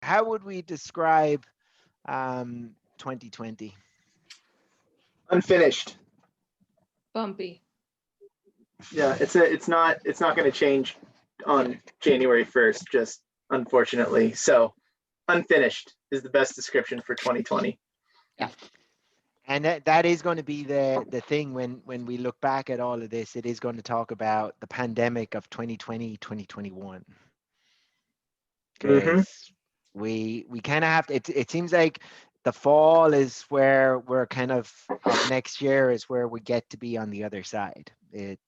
how would we describe 2020? Unfinished. Bumpy. Yeah, it's not going to change on January 1st, just unfortunately. So unfinished is the best description for 2020. Yeah. And that is going to be the thing when we look back at all of this. It is going to talk about the pandemic of 2020, 2021. Because we kind of have to, it seems like the fall is where we're kind of next year is where we get to be on the other side. It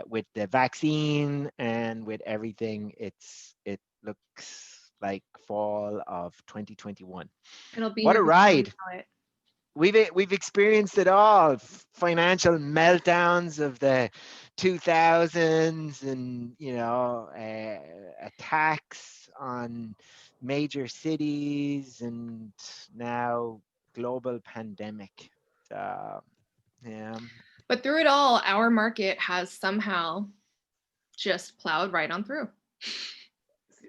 with the vaccine and with everything, it looks like fall of 2021. It'll be What here a before we ride. know it. We've experienced it all. Financial meltdowns of the 2000s, and attacks on major cities, and now global pandemic. Yeah. But through it all, our market has somehow just plowed right on through.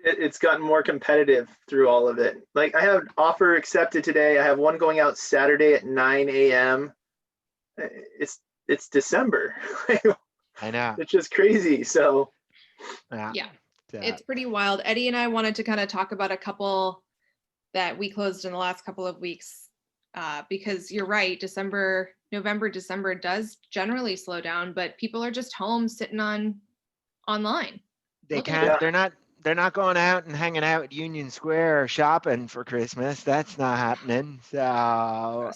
It's gotten more competitive through all of it. Like I have offer accepted today. I have one going out Saturday at 9 a.m. It's December. I know. It's just crazy. So Yeah, it's pretty wild. Eddie and I wanted to kind of talk about a couple that we closed in the last couple of weeks because you're right. November, December does generally slow down, but people are just home sitting online. They can't. They're not going out and hanging out at Union Square or shopping for Christmas. That's not happening. So,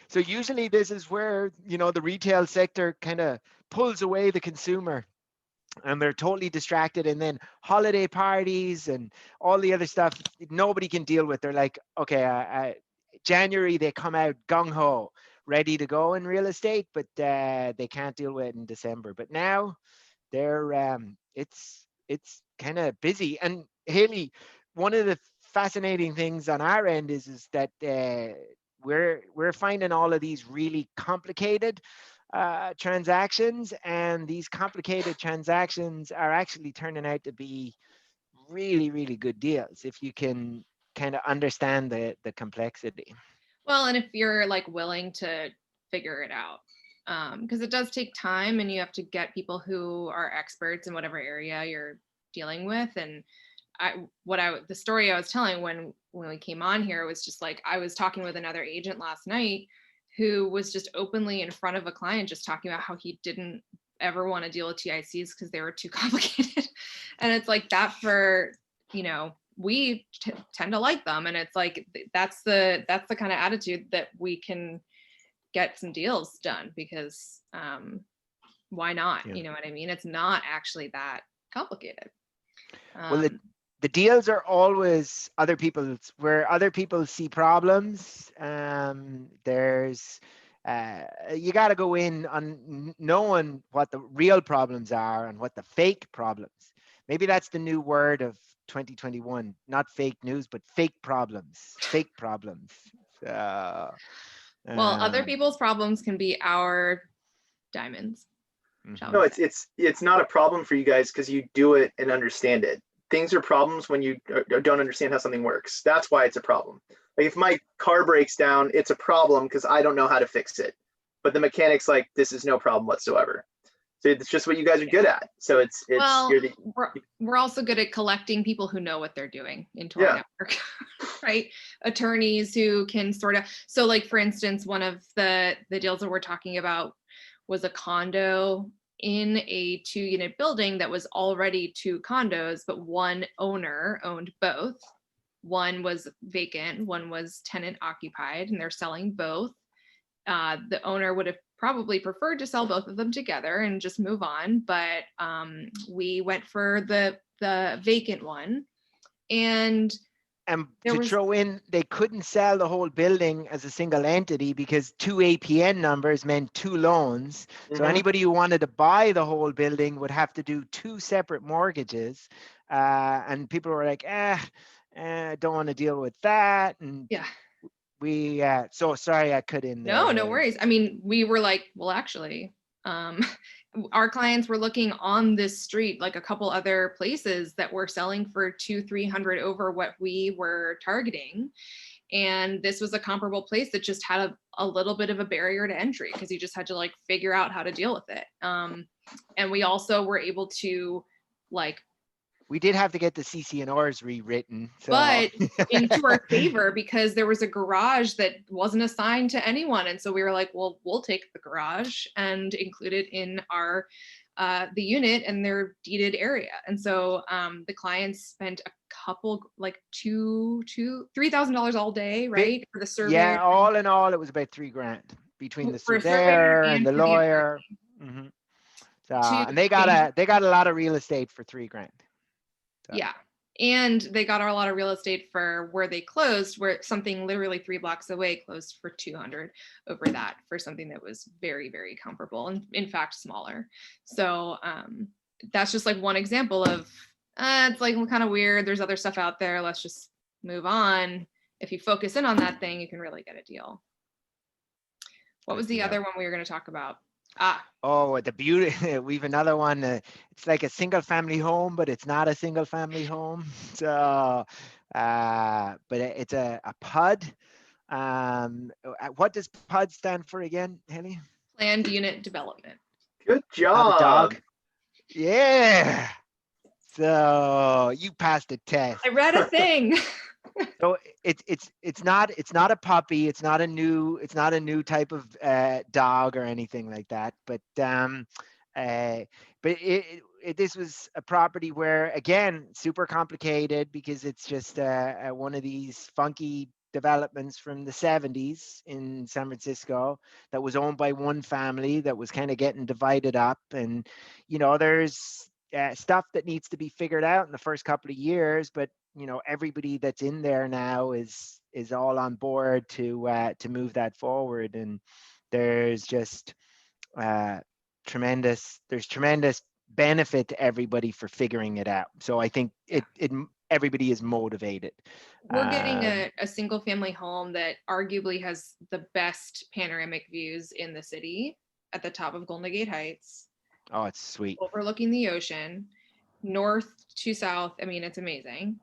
so usually this is where, the retail sector kind of pulls away the consumer and they're totally distracted. And then holiday parties and all the other stuff, nobody can deal with. They're like, okay, January, they come out gung-ho, ready to go in real estate, but they can't deal with it in December. But now they're, it's kind of busy. And Haley, one of the fascinating things on our end is that we're finding all of these really complicated transactions, and these complicated transactions are actually turning out to be really, really good deals if you can kind of understand the complexity. Well, and if you're like willing to figure it out. Because it does take time and you have to get people who are experts in whatever area you're dealing with. And the story I was telling when we came on here was just like, I was talking with another agent last night who was just openly in front of a client, just talking about how he didn't ever want to deal with TICs because they were too complicated. And it's like that for, we tend to like them. And it's like, that's the kind of attitude that we can get some deals done because why not? Yeah. You know what I mean? It's not actually that complicated. Well, the deals are always where other people see problems. There's you got to go in on knowing what the real problems are and what the fake problems. Maybe that's the new word of 2021, not fake news, but fake problems. Well, other people's problems can be our diamonds. No, it's not a problem for you guys because you do it and understand it. Things are problems when you don't understand how something works. That's why it's a problem. Like if my car breaks down, it's a problem because I don't know how to fix it. But the mechanic's like, this is no problem whatsoever. So it's just what you guys are good at. So we're also good at collecting people who know what they're doing into our network, right? Attorneys who can sort of, so like for instance, one of the deals that we're talking about was a condo in a 2-unit building that was already 2 condos, but one owner owned both. One was vacant, one was tenant occupied, and they're selling both. The owner would have probably preferred to sell both of them together and just move on, but we went for the vacant one. And to throw in, they couldn't sell the whole building as a single entity because 2 APN numbers meant 2 loans. So anybody who wanted to buy the whole building would have to do 2 separate mortgages. And people were like, I don't want to deal with that. And we, so sorry I cut in there. No worries. I mean, we were like, well, actually, our clients were looking on this street, like a couple other places that were selling for 200-300 over what we were targeting. And this was a comparable place that just had a little bit of a barrier to entry because you just had to like figure out how to deal with it. And we also were able to like, We did have to get the CC&Rs rewritten. So. but into our favor because there was a garage that wasn't assigned to anyone. And so we were like, well, we'll take the garage and include it in our the unit and their deeded area. And so the clients spent a couple, like $3,000 all day, right? For the survey. Yeah, all in all, it was about $3,000 between the For a surveyor and the for the lawyer. Mhm. So, and they got a lot of real estate for $3,000. So. Yeah. And they got a lot of real estate for where they closed, where something literally 3 blocks away closed for 200 over that for something that was very, very comparable and in fact smaller. So that's just like one example of it's like kind of weird. There's other stuff out there. Let's just move on. If you focus in on that thing, you can really get a deal. What was the other one we were going to talk about? Oh, the beauty. We've another one. It's like a single family home, but it's not a single family home. So, but it's a PUD. What does PUD stand for again, Haley? Planned Unit Development. Good job. Not a dog. Yeah. So you passed the test. I read a thing. So it's not a puppy. It's not a new type of dog or anything like that. But this was a property where, again, super complicated because it's just one of these funky developments from the 70s in San Francisco that was owned by one family that was kind of getting divided up. And, you know, there's stuff that needs to be figured out in the first couple of years, but you know, everybody that's in there now is all on board to move that forward. And there's just tremendous benefit to everybody for figuring it out. So I think everybody is motivated. We're getting a single family home that arguably has the best panoramic views in the city at the top of Golden Gate Heights. Oh, it's sweet. Overlooking the ocean, north to south. I mean, it's amazing.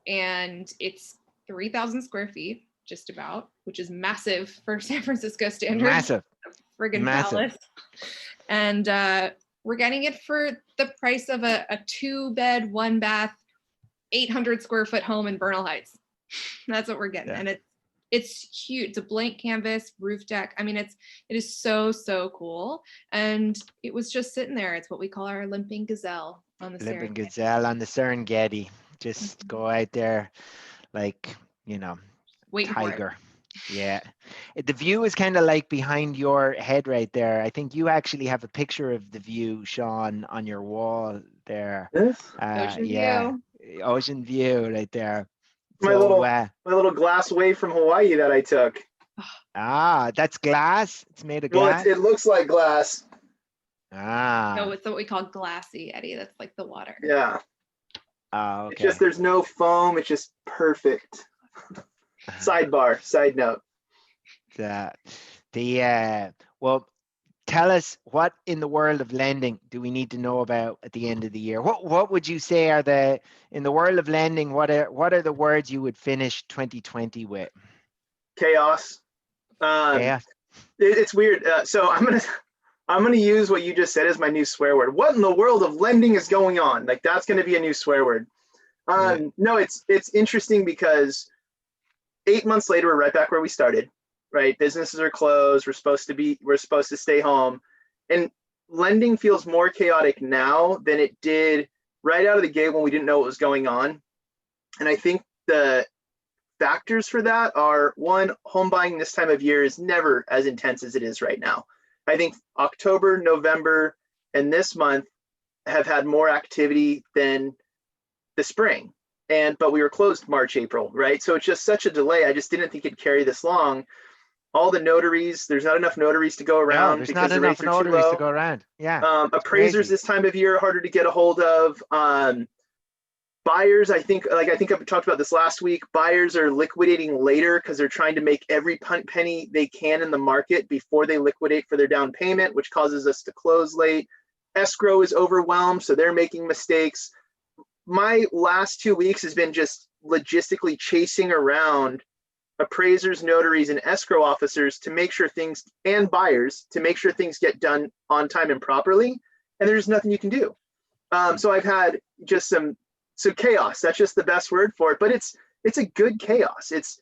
And it's 3,000 square feet, just about, which is massive for San Francisco standards. Massive. Friggin' palace. And we're getting it for the price of a 2-bed, 1-bath, 800 square foot home in Bernal Heights. That's what we're getting. Yeah. And it's huge. It's a blank canvas roof deck. I mean, it is so, so cool. And it was just sitting there. It's what we call our limping gazelle on the Limping gazelle on the Serengeti. Just go out there like, you know, waiting tiger. Yeah. The view is kind of like behind your head right there. I think you actually have a picture of the view, Sean, on your wall there. Yes. Ocean view. Ocean view right there. My little glass wave from Hawaii that I took. That's glass. It's made of glass. Well, it looks like glass. No, it's what we call glassy, Eddie. That's like the water. Yeah. Oh, okay. It's just there's no foam. It's just perfect. Side note. Well, tell us, what in the world of lending do we need to know about at the end of the year? What would you say are in the world of lending, what are the words you would finish 2020 with? Chaos. Chaos. It's weird. So I'm gonna use what you just said as my new swear word. What in the world of lending is going on? Like, that's gonna be a new swear word. No, it's interesting because 8 months later, we're right back where we started, right? Businesses are closed. We're supposed to stay home. And lending feels more chaotic now than it did right out of the gate when we didn't know what was going on. And I think the factors for that are, one, home buying this time of year is never as intense as it is right now. I think October, November, and this month have had more activity than the spring. But we were closed March, April, right? So it's just such a delay. I just didn't think it'd carry this long. All the notaries, there's not enough notaries to go around. There's not enough notaries to go around. Yeah. Appraisers this time of year are harder to get a hold of. buyers, I think I've talked about this last week, buyers are liquidating later because they're trying to make every penny they can in the market before they liquidate for their down payment, which causes us to close late. Escrow is overwhelmed, so they're making mistakes. My last 2 weeks has been just logistically chasing around appraisers, notaries, and escrow officers to make sure things, and buyers, to make sure things get done on time and properly. And there's nothing you can do. So I've had just so chaos. That's just the best word for it. But it's a good chaos. It's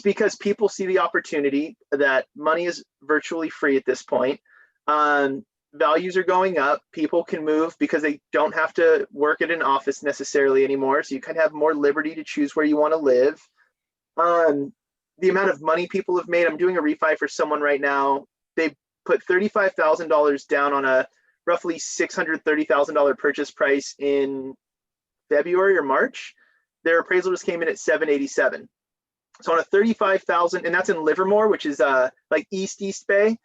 because people see the opportunity that money is virtually free at this point. Values are going up. People can move because they don't have to work at an office necessarily anymore. So you can have more liberty to choose where you want to live. The amount of money people have made. I'm doing a refi for someone right now. They put $35,000 down on a roughly $630,000 purchase price in February or March. Their appraisal just came in at $787,000. So on a $35,000, and that's in Livermore, which is like East Bay.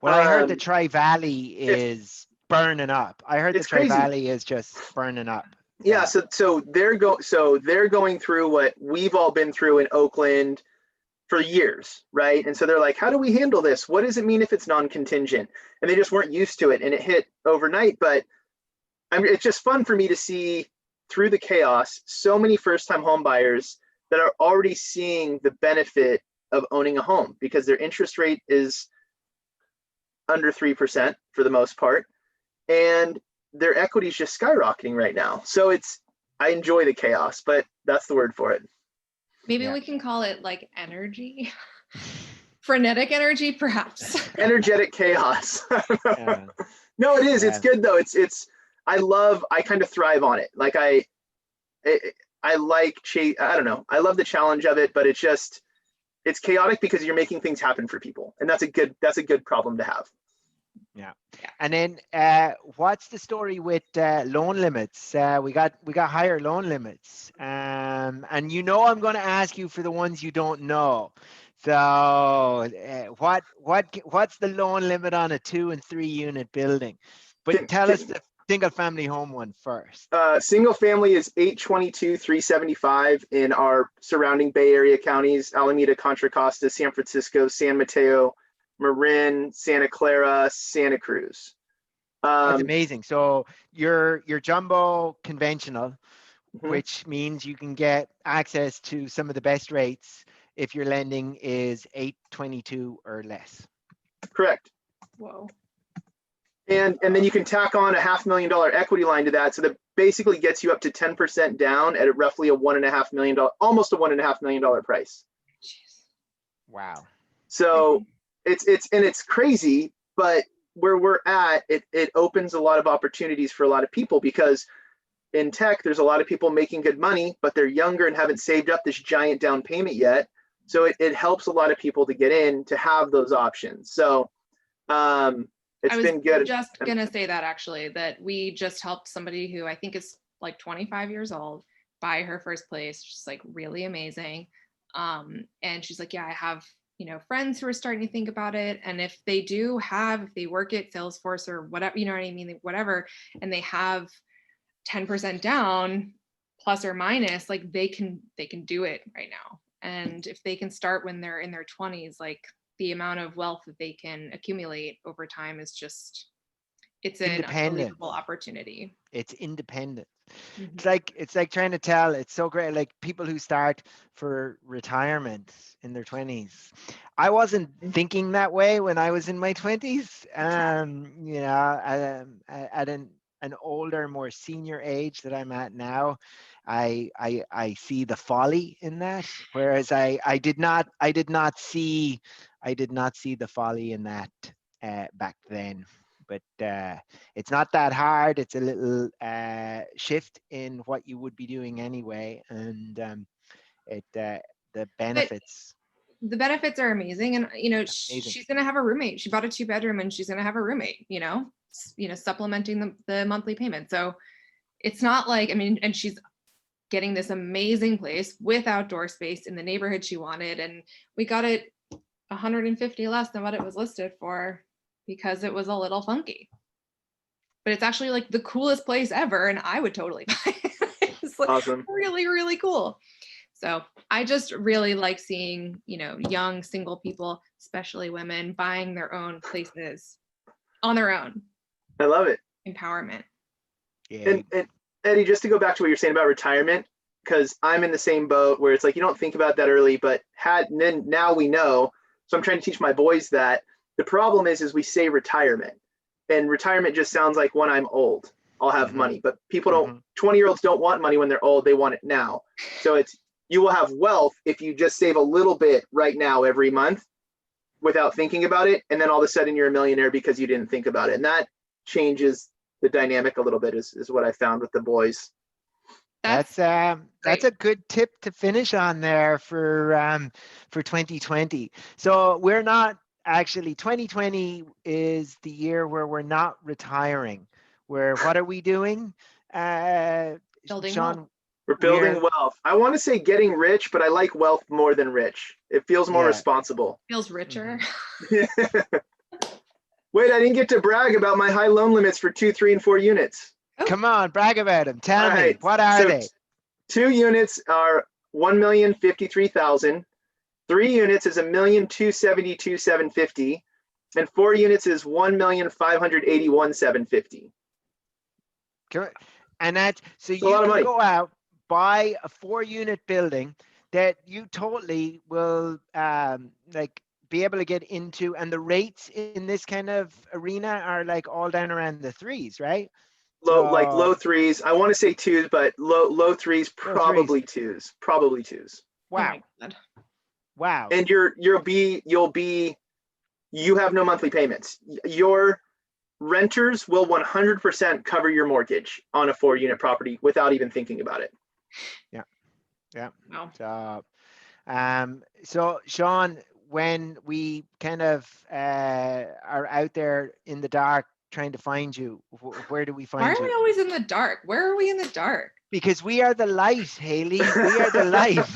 Well, I heard the Tri-Valley is burning up. I heard the Tri-Valley is just burning up. Yeah, so they're going through what we've all been through in Oakland for years, right? And so they're like, how do we handle this? What does it mean if it's non-contingent? And they just weren't used to it, and it hit overnight. But it's just fun for me to see through the chaos so many first-time home buyers that are already seeing the benefit of owning a home because their interest rate is under 3% for the most part, and their equity is just skyrocketing right now. So I enjoy the chaos, but that's the word for it. Maybe we can call it like energy, frenetic energy, perhaps. Energetic chaos. Yeah. No, it is. Yeah. It's good though. I kind of thrive on it. Like I don't know. I love the challenge of it, but it's chaotic because you're making things happen for people, and that's a good problem to have. Yeah. And then what's the story with loan limits? We got higher loan limits, and I'm going to ask you for the ones you don't know. So what's the loan limit on a 2 and 3 unit building? But tell us the single family home one first. Single family is 822,375 in our surrounding Bay Area counties: Alameda, Contra Costa, San Francisco, San Mateo, Marin, Santa Clara, Santa Cruz. That's amazing. So you're jumbo conventional, mm-hmm. which means you can get access to some of the best rates if your lending is 822 or less. Correct. Whoa. And then you can tack on a $500,000 equity line to that, so that basically gets you up to 10% down at roughly a $1.5 million, almost a $1.5 million price. Jeez. Wow. So it's crazy, but where we're at, it opens a lot of opportunities for a lot of people, because in tech, there's a lot of people making good money, but they're younger and haven't saved up this giant down payment yet. So it helps a lot of people to get in, to have those options. So it's been good. I was just going to say that, actually, that we just helped somebody who I think is like 25 years old buy her first place. She's like really amazing. And she's like, yeah, I have friends who are starting to think about it. And if they work at Salesforce or whatever, you know what I mean? Whatever, and they have 10% down plus or minus, like they can do it right now. And if they can start when they're in their 20s, like the amount of wealth that they can accumulate over time is just, it's an unbelievable opportunity. It's independent. Mm-hmm. It's like trying to tell, it's so great. Like people who start for retirement in their 20s. I wasn't thinking that way when I was in my 20s. At an older, more senior age that I'm at now, I see the folly in that. Whereas I did not see the folly in that back then. But it's not that hard. It's a little shift in what you would be doing anyway, and the benefits. The benefits are amazing, and she's going to have a roommate. She bought a 2-bedroom, and she's going to have a roommate. Supplementing the monthly payment. So it's not like, and she's getting this amazing place with outdoor space in the neighborhood she wanted, and we got it $150 less than what it was listed for, because it was a little funky. But it's actually like the coolest place ever, and I would totally buy it. It's like Awesome. really, really cool. So I just really like seeing, young single people, especially women, buying their own places on their own. I love it. Empowerment. Yeah. And Eddie, just to go back to what you're saying about retirement, because I'm in the same boat where it's like you don't think about that early, but then now we know. So I'm trying to teach my boys that the problem is we say retirement, and retirement just sounds like when I'm old, I'll have money. But people don't. 20-year-olds don't want money when they're old; they want it now. So you will have wealth if you just save a little bit right now every month without thinking about it, and then all of a sudden you're a millionaire because you didn't think about it, and that changes the dynamic a little bit. Is what I found with the boys. That's a good tip to finish on there for 2020. So we're not actually 2020 is the year where we're not retiring. What are we doing? Building Sean, wealth. We're building wealth. I want to say getting rich, but I like wealth more than rich. It feels more responsible. Feels richer. Wait, I didn't get to brag about my high loan limits for 2, 3, and 4 units. Oh. Come on, brag about them. Tell me, what are they? 2 units are 1,053,000. 3 units is 1,272,750, and 4 units is 1,581,750. And that's so you can go out, buy a 4-unit building that you totally will be able to get into, and the rates in this kind of arena are like all down around the 3s, right? Low 3s. I want to say 2s, but low 3s, probably 2s. Probably 2s. Wow. Oh my God. Wow. And you have no monthly payments. Your renters will 100% cover your mortgage on a 4-unit property without even thinking about it. Yeah. Wow. So Sean, when we kind of are out there in the dark trying to find you, where do we find you? Why are we always in the dark? Where are we in the dark? Because we are the light, Haley. We are the light.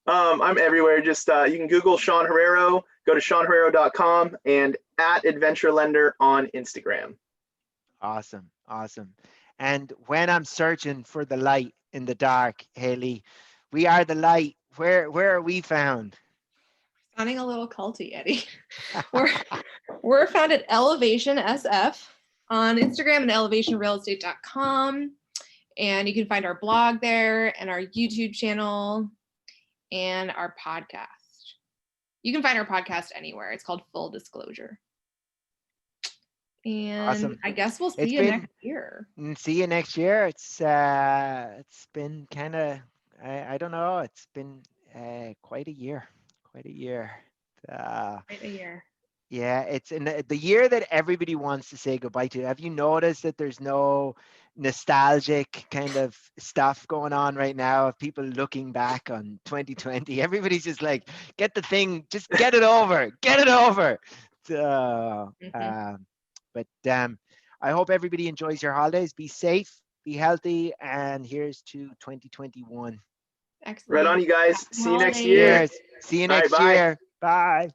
I'm everywhere. Just you can Google Sean Herrero, go to SeanHerrero.com, and @AdventureLender on Instagram. Awesome. And when I'm searching for the light in the dark, Haley, we are the light. Where are we found? Sounding a little culty, Eddie. We're found at Elevation SF on Instagram and elevationrealestate.com. And you can find our blog there and our YouTube channel and our podcast. You can find our podcast anywhere. It's called Full Disclosure. And awesome. I guess we'll see you next year. See you next year. It's been kind of, I don't know. It's been quite a year. Quite a year. Yeah, it's in the year that everybody wants to say goodbye to. Have you noticed that there's no nostalgic kind of stuff going on right now of people looking back on 2020? Everybody's just like, get the thing, just get it over. So, but I hope everybody enjoys your holidays. Be safe, be healthy, and here's to 2021. Excellent. Right on, you guys. See you next year. Cheers. See you next year. Bye.